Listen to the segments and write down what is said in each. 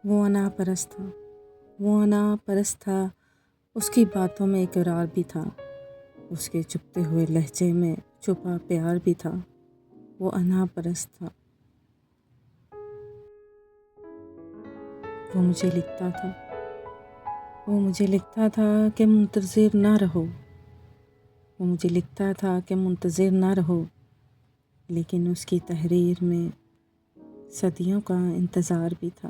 وہ انا پرست تھا، وہ انا پرست تھا، اس کی باتوں میں اقرار بھی تھا، اس کے چپتے ہوئے لہجے میں چھپا پیار بھی تھا۔ وہ انا پرست تھا۔ وہ مجھے لکھتا تھا، وہ مجھے لکھتا تھا کہ منتظر نہ رہو، وہ مجھے لکھتا تھا کہ منتظر نہ رہو، لیکن اس کی تحریر میں صدیوں کا انتظار بھی تھا،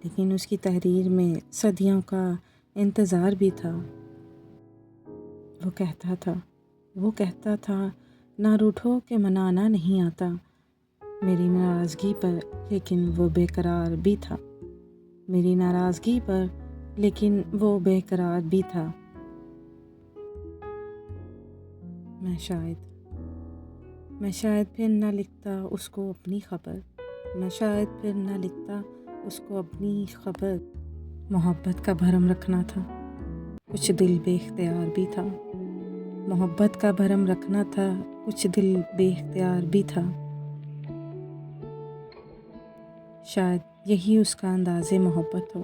لیکن اس کی تحریر میں صدیوں کا انتظار بھی تھا۔ وہ کہتا تھا نہ روٹھو کہ منانا نہیں آتا میری ناراضگی پر، لیکن وہ بے قرار بھی تھا، میری ناراضگی پر، لیکن وہ بے قرار بھی تھا۔ میں شاید پھر نہ لکھتا اس کو اپنی خبر، میں شاید پھر نہ لکھتا اس کو اپنی خبر۔ محبت کا بھرم رکھنا تھا، کچھ دل بے اختیار بھی تھا، محبت کا بھرم رکھنا تھا، کچھ دل بے اختیار بھی تھا۔ شاید یہی اس کا انداز محبت ہو،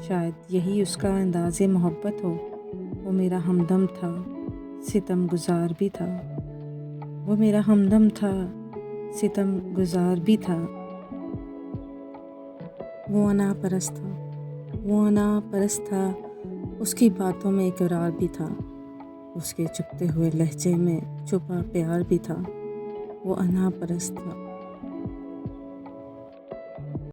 شاید یہی اس کا انداز محبت ہو۔ وہ میرا ہمدم تھا، ستم گزار بھی تھا، وہ میرا ہمدم تھا، ستم گزار بھی تھا۔ وہ انا پرست تھا، وہ انا پرست تھا، اس کی باتوں میں اقرار بھی تھا، اس کے چپتے ہوئے لہجے میں چھپا پیار بھی تھا۔ وہ انا پرست تھا۔